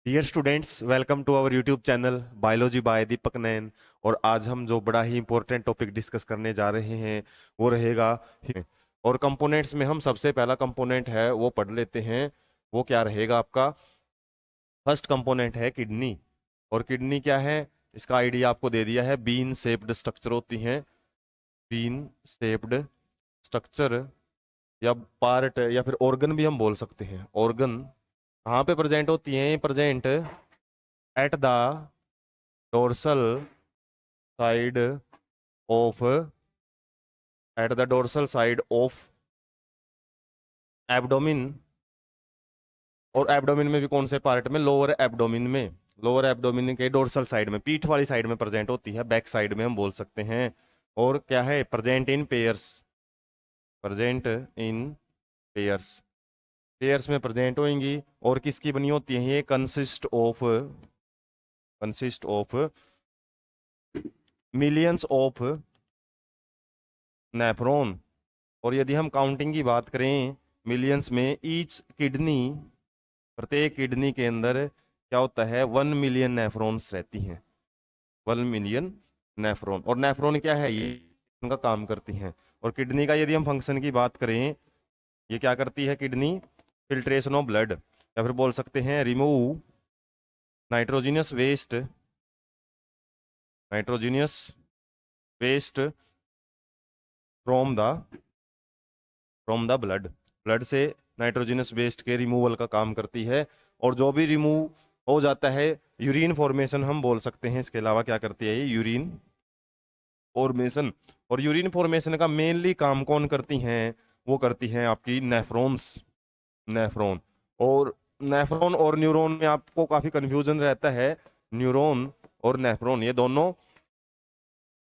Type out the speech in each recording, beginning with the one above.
Dear students, welcome to our YouTube channel biology by Deepak Nain. और आज हम जो बड़ा ही इंपॉर्टेंट टॉपिक डिस्कस करने जा रहे हैं वो रहेगा और कंपोनेंट्स में हम सबसे पहला कंपोनेंट है वो पढ़ लेते हैं। वो क्या रहेगा आपका? फर्स्ट कंपोनेंट है किडनी। और किडनी क्या है? इसका आइडिया आपको दे दिया है। बीन शेप्ड स्ट्रक्चर होती हैं। बीन शेप्ड स्ट्रक्चर या पार्ट या फिर ऑर्गन भी हम बोल सकते हैं। ऑर्गन कहाँ पे प्रेजेंट होती हैं? Present at the dorsal side of at the dorsal side of abdomen. और एब्डोमिन में भी कौन से पार्ट में? लोअर एब्डोमिन में। लोअर एब्डोमिन के डोर्सल साइड में, पीठ वाली साइड में प्रेजेंट होती है। बैक साइड में हम बोल सकते हैं। और क्या है? Present in pairs. Present in pairs. Pairs में प्रेजेंट होंगी। और किसकी बनी होती है ये? Consist of millions of nephron. और यदि हम काउंटिंग की बात करें मिलियंस में, ईच किडनी, प्रत्येक किडनी के अंदर क्या होता है? 1 मिलियन नेफ्रॉन्स रहती हैं। 1 मिलियन नेफ्रॉन। और नेफ्रॉन क्या है? ये उनका काम करती हैं। और किडनी का यदि हम फंक्शन की बात करें, ये क्या करती है किडनी? फिल्ट्रेशन ऑफ ब्लड, या फिर बोल सकते हैं remove nitrogenous waste, nitrogenous waste from the blood. Blood से नाइट्रोजनस वेस्ट के रिमूवल का काम करती है। और जो भी रिमूव हो जाता है, यूरिन फॉर्मेशन हम बोल सकते हैं। इसके अलावा क्या करती है ये? Urine formation. और यूरिन फॉर्मेशन का मेनली काम कौन करती हैं? वो करती हैं आपकी नेफ्रॉन्स। नेफ्रॉन। और नेफ्रॉन और न्यूरॉन में आपको काफी कंफ्यूजन रहता है। न्यूरॉन और नेफ्रॉन ये दोनों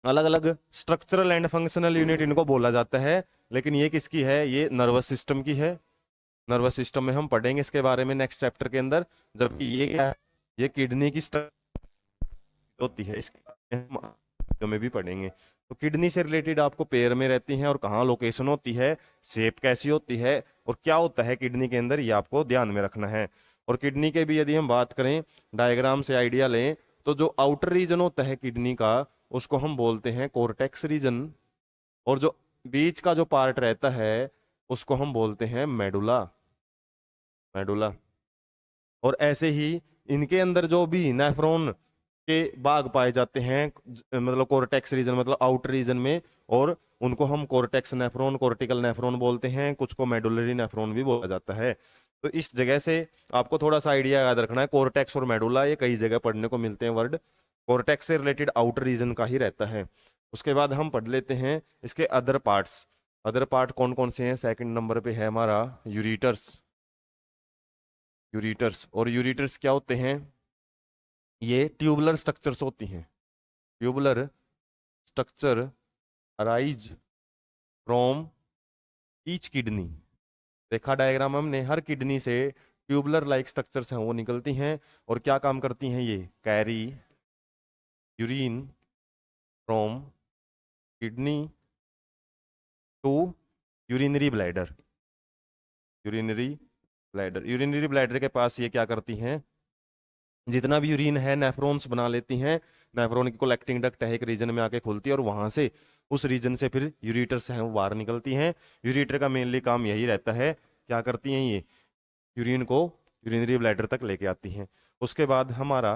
अलग अलग स्ट्रक्चरल एंड फंक्शनल यूनिट इनको बोला जाता है। लेकिन ये किसकी है? ये नर्वस सिस्टम की है। नर्वस सिस्टम में हम पढ़ेंगे इसके बारे में नेक्स्ट चैप्टर के अंदर। जबकि ये क्या है? ये किडनी की होती है। इसके बारे में हम आगे में भी पढ़ेंगे। तो किडनी से रिलेटेड आपको पेयर में रहती हैं और कहाँ लोकेशन होती है, शेप कैसी होती है और क्या होता है किडनी के अंदर, ये आपको ध्यान में रखना है। और किडनी के भी यदि हम बात करें, डायग्राम से आइडिया लें, तो जो आउटर रीजन होता है किडनी का उसको हम बोलते हैं कोर्टेक्स रीजन। और जो बीच का जो पार्ट रहता है उसको हम बोलते हैं मेडुला। मेडुला। और ऐसे ही इनके अंदर जो भी नेफ्रॉन के भाग पाए जाते हैं, मतलब कोर्टेक्स रीजन मतलब आउटर रीजन में, और उनको हम कोर्टेक्स नेफ्रॉन, कोर्टिकल नेफ्रॉन बोलते हैं। कुछ को मेडुलरी नेफ्रॉन भी बोला जाता है। तो इस जगह से आपको थोड़ा सा आइडिया याद रखना है। कोर्टेक्स और मेडुला ये कई जगह पढ़ने को मिलते हैं वर्ड। कोर्टेक्स से रिलेटेड आउटर रीजन का ही रहता है। उसके बाद हम पढ़ लेते हैं इसके अदर पार्ट्स। अदर पार्ट कौन कौन से हैं? सेकंड नंबर पे है हमारा यूरिटर्स। यूरिटर्स। और यूरिटर्स क्या होते हैं? ये ट्यूबुलर स्ट्रक्चर्स होती हैं। Tubular structure arise from each kidney. देखा डायग्राम हमने, हर किडनी से ट्यूबुलर लाइक स्ट्रक्चर्स हैं वो निकलती हैं। और क्या काम करती हैं ये? Carry urine from kidney to urinary bladder. Urinary bladder. Urinary bladder के पास ये क्या करती हैं? जितना भी यूरिन है नेफ्रॉन्स बना लेती हैं। नेफ्रॉन की कलेक्टिंग डक्ट है, एक रीजन में आके खुलती है और वहां से उस रीजन से फिर यूरिटर्स हैं वो बाहर निकलती हैं। यूरिटर का मेनली काम यही रहता है। क्या करती हैं ये? यूरिन को यूरिनरी ब्लैडर तक लेके आती हैं। उसके बाद हमारा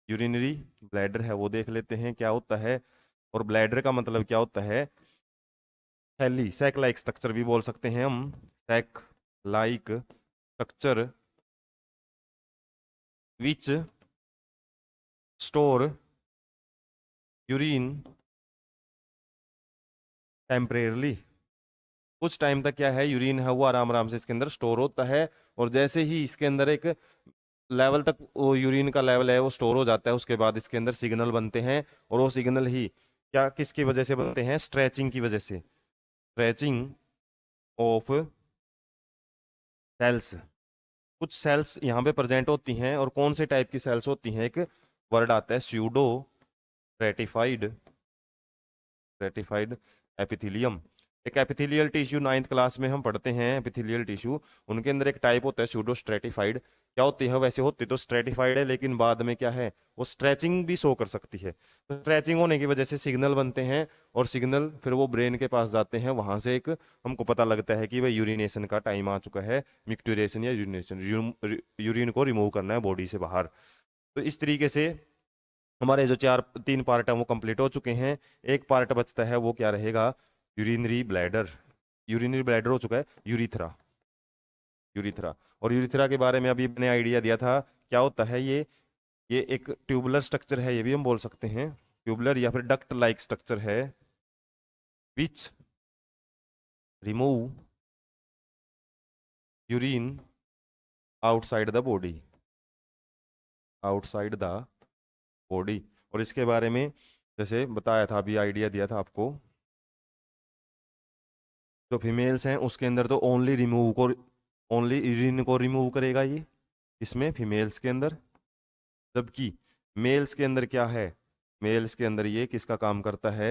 यूरिनरी ब्लैडर है वो देख लेते हैं क्या होता है। और ब्लैडर का मतलब क्या होता है? थैली, सैक लाइक स्ट्रक्चर भी बोल सकते हैं हम। Sac like structure which store urine temporarily. कुछ टाइम तक क्या है, यूरिन है वो आराम आराम से इसके अंदर स्टोर होता है। और जैसे ही इसके अंदर एक लेवल तक वो यूरिन का लेवल है वो स्टोर हो जाता है, उसके बाद इसके अंदर सिग्नल बनते हैं। और वो सिग्नल ही क्या किसकी वजह से बनते हैं? स्ट्रेचिंग की वजह से। Stretching of cells. कुछ सेल्स यहाँ पे प्रेजेंट होती हैं। और कौन से टाइप की सेल्स होती हैं? एक वर्ड आता है स्यूडो स्ट्रेटिफाइड, स्ट्रेटिफाइड एपिथेलियम। एक एपिथेलियल टिश्यू नाइन्थ क्लास में हम पढ़ते हैं। एपिथेलियल टिश्यू, उनके अंदर एक टाइप होता है स्यूडो स्ट्रेटिफाइड। क्या होती है, वैसे होती तो स्ट्रेटिफाइड है, लेकिन बाद में क्या है, वो स्ट्रेचिंग भी शो कर सकती है। तो स्ट्रेचिंग होने की वजह से सिग्नल बनते हैं, और सिग्नल फिर वो ब्रेन के पास जाते हैं, वहां से एक हमको पता लगता है कि भाई यूरिनेशन का टाइम आ चुका है, मिक्टुरेशन या यूरिनेशन, यूरिन को रिमूव करना है बॉडी से बाहर। तो इस तरीके से हमारे जो चार तीन पार्ट हैं वो कंप्लीट हो चुके हैं। एक पार्ट बचता है, वो क्या रहेगा, यूरिनरी ब्लैडर। यूरिनरी ब्लैडर हो चुका है, यूरिथ्रा। यूरिथ्रा, और यूरिथ्रा के बारे में अभी मैंने आइडिया दिया था, क्या होता है ये एक ट्यूबुलर स्ट्रक्चर है, ये भी हम बोल सकते हैं ट्यूबुलर, या फिर डक्ट लाइक स्ट्रक्चर है, which remove urine outside the body, outside the body. और इसके बारे में जैसे बताया था, अभी आइडिया दिया था आपको, जो फीमेल्स हैं उसके अंदर तो ओनली यूरिन को रिमूव करेगा ये, इसमें फीमेल्स के अंदर। जबकि मेल्स के अंदर क्या है, मेल्स के अंदर ये किसका काम करता है,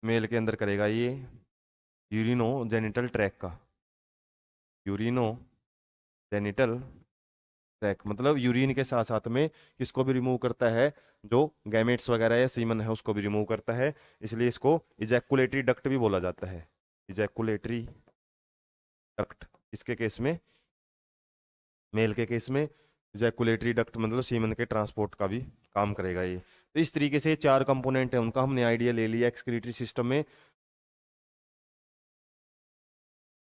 मेल के अंदर करेगा ये यूरिनो जेनिटल ट्रैक का, यूरिनो जेनिटल ट्रैक, मतलब यूरिन के साथ साथ में किसको भी रिमूव करता है, जो गैमेट्स वगैरह या सीमन है उसको भी रिमूव करता है। इसलिए इसको इजैकुलेटरी डक्ट भी बोला जाता है, इजैकुलेटरी डक्ट। इसके केस में, मेल के केस में इजैकुलेटरी डक्ट मतलब सीमन के ट्रांसपोर्ट का भी काम करेगा ये। तो इस तरीके से चार कंपोनेंट है उनका हमने आइडिया ले लिया एक्सक्रीटरी सिस्टम में।